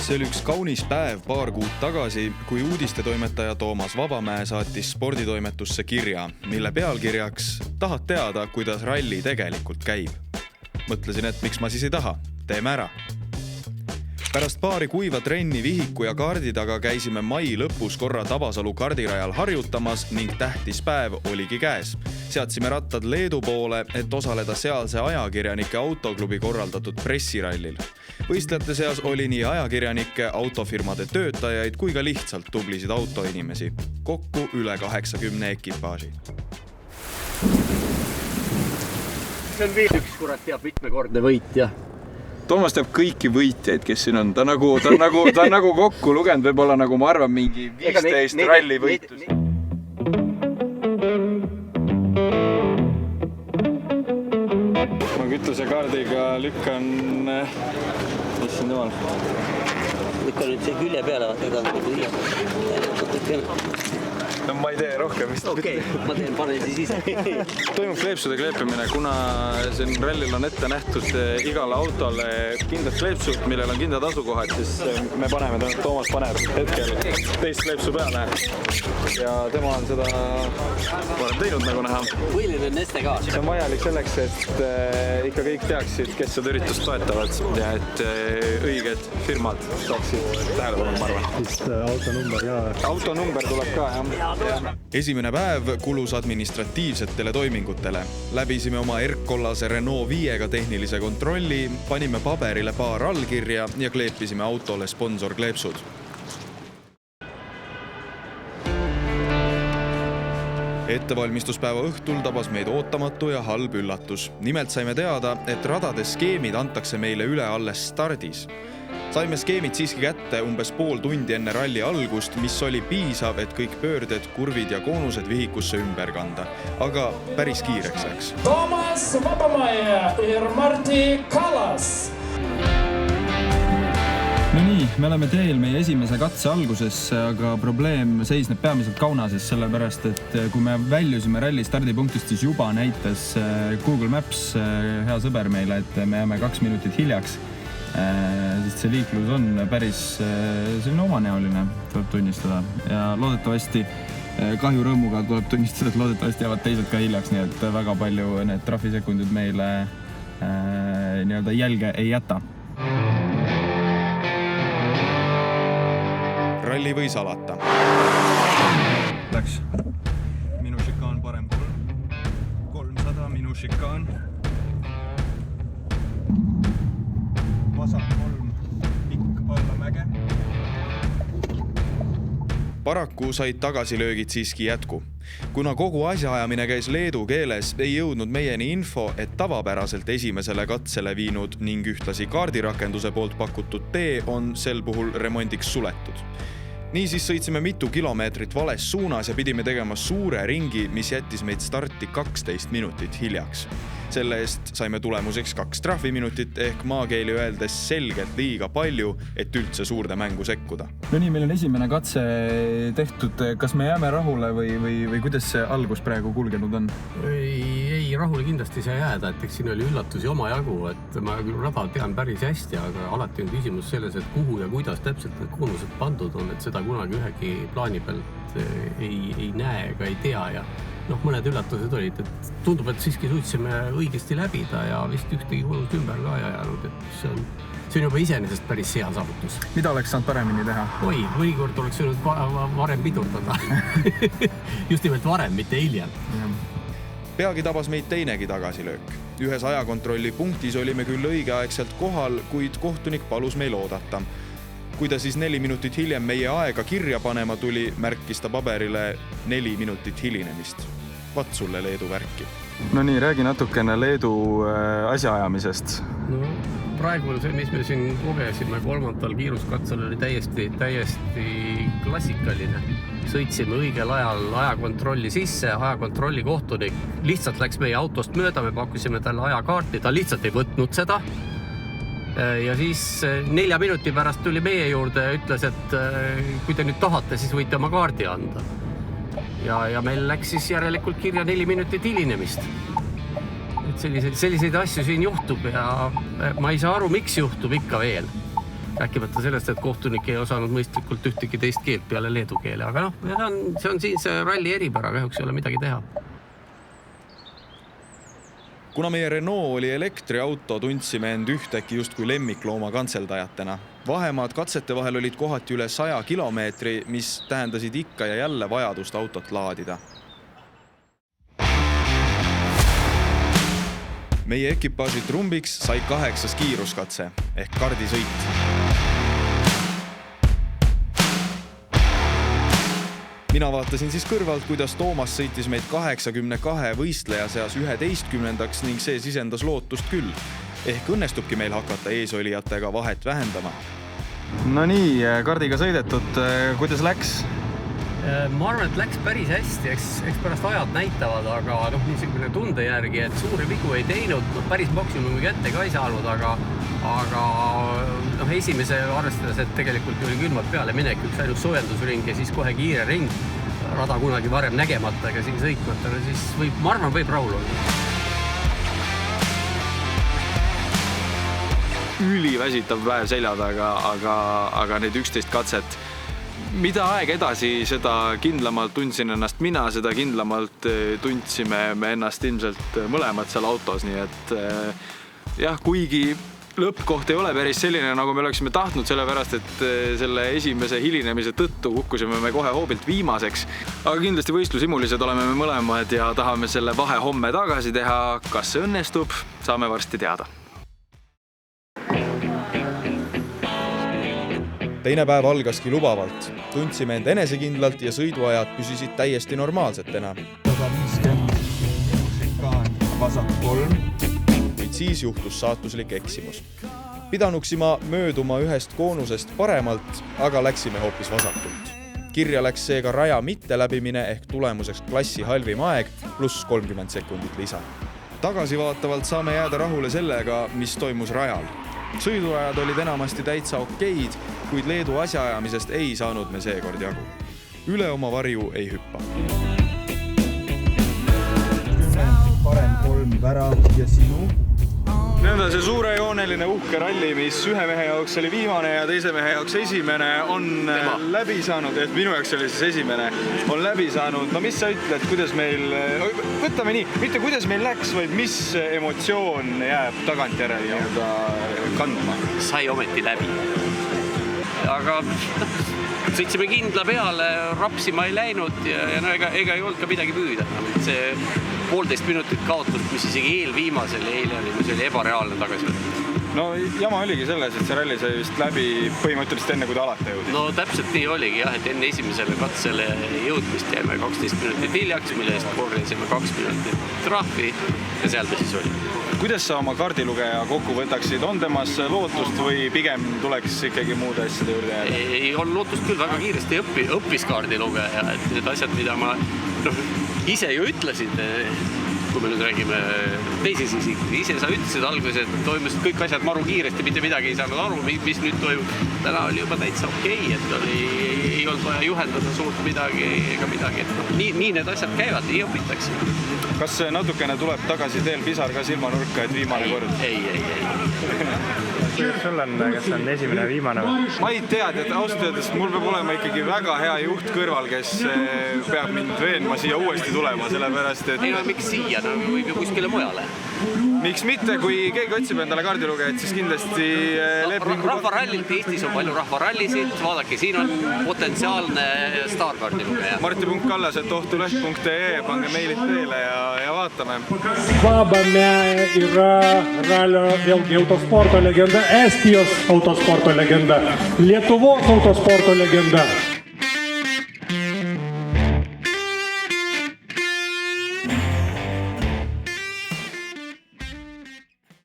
See oli üks kaunis päev paar kuud tagasi, kui uudistetoimetaja Toomas Vabamäe saatis sporditoimetusse kirja, mille pealkirjaks tahad teada, kuidas ralli tegelikult käib. Mõtlesin, et miks ma siis ei taha. Teeme ära. Pärast paari kuiva trenni vihiku ja kaardi taga käisime mai lõpus korra Tabasalu kardirajal harjutamas ning tähtis päev oligi käes. Seadsime rattad Leedu poole, et osaleda sealse ajakirjanike autoklubi korraldatud pressirallil. Võistlejate seas oli nii ajakirjanike, autofirmade töötajaid kui ka lihtsalt tublisid autoinimesi. Kokku üle 80 ekipaaži. See on veel üks kurat teab mitmekordne võitja. Toomas teab kõiki võitjaid, kes siin on. Ta on nagu kokku lugenud, võib-olla nagu ma arvan mingi 15 ralli võitus. Ma kütusekaardiga lükkan... Issand jumal. Lükkan nüüd see külje peale, No ma ei tee rohkem vist. Okei, ma panen siis ise. Toimub kleepsude kleepimine, kuna siin rallil on ette nähtud igale autole kindlad kleepsud, millel on kindlad asukohad, siis me paneme, Toomas paneb hetkel teist kleepsu peale. Ja tema on seda teinud nagu näha. Võiline neste ka. See on vajalik selleks, et ikka kõik teaksid, kes seda üritust toetavad ja et õiged firmad saaksid tähelepanu, ma arvan. Vist autonumber ka. Autonumber tuleb ka, jah. Esimene päev kulus administratiivsetele toimingutele. Läbisime oma erkkollase Renault 5-ga tehnilise kontrolli, panime paberile paar allkirja ja kleepisime autole sponsorkleepsud. Ettevalmistuspäeva õhtul tabas meid ootamatu ja halb üllatus. Nimelt saime teada, et radade skeemid antakse meile üle alles stardis. Saime skeemid siiski kätte umbes pool tundi enne ralli algust, mis oli piisav, et kõik pöörded, kurvid ja koonused vihikusse ümber kanda. Aga päris kiireks läks. Toomas Vabamäe ja Marti Kallas. No nii, me oleme teel meie esimese katse alguses, aga probleem seisneb peamiselt Kaunases, sellepärast, et kui me väljusime ralli stardipunktist, siis juba näitas Google Maps hea sõber meile, et me jääme 2 minutit hiljaks. Sest see liiklus on päris selline omanäoline, tuleb tunnistada. Ja loodetavasti kahju rõõmuga tuleb tunnistada, et loodetavasti jäävad teised ka hiljaks, nii et väga palju need trafisekundid meile nii-öelda jälge ei jäta. Ralli võis alata. Läks. Minu šikaan parem 300, minu šikaan. Vasak 3, pikk alla mäge. Paraku said tagasilöögid siiski jätku. Kuna kogu asjaajamine käis leedu keeles, ei jõudnud meieni info, et tavapäraselt esimesele katsele viinud ning ühtlasi kaardirakenduse poolt pakutud tee on sel puhul remondiks suletud. Niisiis sõitsime mitu kilomeetrit vales suunas ja pidime tegema suure ringi, mis jättis meid starti 12 minutit hiljaks. Selle eest saime tulemuseks 2 trahviminutit ehk maakeeli öeldes selgelt liiga palju, et üldse suurde mängu sekkuda. No nii, meil on esimene katse tehtud. Kas me jääme rahule või kuidas see algus praegu kulgenud on? Ei, rahule kindlasti ei saa jääda, et eks siin oli üllatusi oma jagu, et ma küll rada tean päris hästi, aga alati on küsimus selles, et kuhu ja kuidas täpselt need koonused pandud on, et seda kunagi ühegi plaani pealt ei näe ega ei tea ja mõned üllatused olid, et tundub, et siiski suutsime õigesti läbida ja vist ühtegi koonust ümber ka jäänud, et see on juba iseenesest päris hea saavutus. Mida oleks saanud paremini teha? Oi, mõnikord oleks võinud varem pidurdada. Just nimelt varem, mitte hiljem. Peagi tabas meid teinegi tagasilöök. Ühes ajakontrolli punktis olime küll õigeaegselt kohal, kuid kohtunik palus meil oodata. Kui ta siis 4 minutit hiljem meie aega kirja panema tuli, märkis ta paberile 4 minutit hilinemist. Vat sulle Leedu värki. No nii, räägi natukene Leedu asjaajamisest. No, praegu see, mis me siin kogesime 3. kiiruskatsel oli täiesti klassikaline. Sõitsime õigel ajal ajakontrolli sisse, ajakontrolli kohtunik lihtsalt läks meie autost mööda, me pakkusime talle ajakaarti, ta lihtsalt ei võtnud seda. Ja siis 4 minuti pärast tuli meie juurde ja ütles, et kui te nüüd tahate, siis võite oma kaardi anda. Ja meil läks siis järelikult kirja 4 minutit hilinemist. Et selliseid asju siin juhtub ja ma ei saa aru, miks juhtub ikka veel. Rääkimata sellest, et kohtunik ei osanud mõistlikult ühtegi teist keelt peale leedu keele, aga see on siin see ralli eripära, kahjuks ei ole midagi teha. Kuna meie Renault oli elektriauto, tundsime end ühtäkki justkui lemmiklooma kantseldajatena. Vahemaad katsete vahel olid kohati üle 100 kilomeetri, mis tähendasid ikka ja jälle vajadust autot laadida. Meie ekipaaži trumbiks sai 8. kiiruskatse ehk kardisõit. Mina vaatasin siis kõrvalt, kuidas Toomas sõitis meid 82 võistleja seas 11. ning see sisendas lootust küll. Ehk õnnestubki meil hakata eesolijatega vahet vähendama. No nii, kardiga sõidetud, kuidas läks? Ma arvan, et läks päris hästi, eks pärast ajad näitavad, aga niisugune tunde järgi, et suuri vigu ei teinud, päris maksimumi kätte ka ei saanud, aga esimese arvestades, et tegelikult oli külmalt peale minek, üks ainult soojendusring ja siis kohe kiire ring, rada kunagi varem nägemata ega siin sõitmata, siis ma arvan, võib rahul olla. Üliväsitav päev selja taga, aga need 11 katset. Mida aeg edasi, seda kindlamalt tundsin ennast mina, seda kindlamalt tundsime me ennast ilmselt mõlemad seal autos, nii et jah, kuigi lõppkoht ei ole päris selline, nagu me oleksime tahtnud, sellepärast, et selle esimese hilinemise tõttu kukkusime me kohe hoobilt viimaseks. Aga kindlasti võistlusimulised oleme me mõlemad ja tahame selle vahe homme tagasi teha. Kas see õnnestub, saame varsti teada. Teine päev algaski lubavalt. Tundsime end enesekindlalt ja sõiduajad püsisid täiesti normaalsetena. 150, vasak 3. Kuid siis juhtus saatuslik eksimus. Pidanuksima mööduma ühest koonusest paremalt, aga läksime hoopis vasakult. Kirja läks seega raja mitte läbimine ehk tulemuseks klassi halvim aeg pluss 30 sekundit lisa. Tagasivaatavalt saame jääda rahule sellega, mis toimus rajal. Sõiduajad olid enamasti täitsa okeid, kuid Leedu asjaajamisest ei saanud me seekord jagu. Üle oma varju ei hüppa. Parem 3 värav ja sinu. Nüüd on see suurejooneline uhke ralli, mis ühe mehe jaoks oli viimane ja teise mehe jaoks esimene, on läbi saanud, et minu jaoks oli siis esimene, on läbi saanud. No mis sa ütled, kuidas meil, võtame nii, mitte kuidas meil läks, vaid mis emotsioon jääb tagantjärele kandma? Sai ometi läbi. Aga sõitsime kindla peale, rapsima ei läinud ja ega ei olnud ka midagi püüda. See 1,5 minutit kaotust, mis isegi eelviimasel eile oli, see oli ebareaalne tagasivõtt. No jama oligi selles, et see ralli sai vist läbi põhimõtteliselt enne, kui ta alata jõudis. No täpselt nii oligi jah, et enne esimesele katsele jõudmist jäime 12 minutit hiljaks, mille eest korjasime 2 minutit trahvi ja seal ta siis oli. Kuidas sa oma kardilugeja kokku võtaksid? On temas lootust või pigem tuleks ikkagi muude asjade juurde jääda? Ei on lootust küll, väga kiiresti õppis kardilugeja, et need asjad, mida ma ise ju ütlesid, kui me nüüd räägime teises isikuid, ise sa ütlesid alguses, et toimusid kõik asjad maru kiiresti, mitte midagi ei saanud aru, mis nüüd toimub. Täna oli juba täitsa okei, et ei olnud vaja juhendada suurt midagi ega midagi. Nii need asjad käivad, nii õpitakse. Kas natukene tuleb tagasi teel pisar ka silmanurka, et viimane kord? Ei. Sul on, kas on esimene ja viimane? Ma ei tea, et ausalt öeldes mul peab olema ikkagi väga hea juht kõrval, kes peab mind veenma siia uuesti tulema, sellepärast, et... Ei no miks siia, võib ju kuskile mujale. Miks mitte, kui keegi otsib endale kardilugejat, siis kindlasti... Rahvarallilt Eestis on palju rahvarallisid, vaadake, siin on potentsiaalne staarkardilugeja. Marti.kallas@ohtuleht.ee, pange meilid teele ja vaatame. Vabamea yra ralio vėlgi autosporto legenda, Estijos autosporto legenda, Lietuvos autosporto legenda.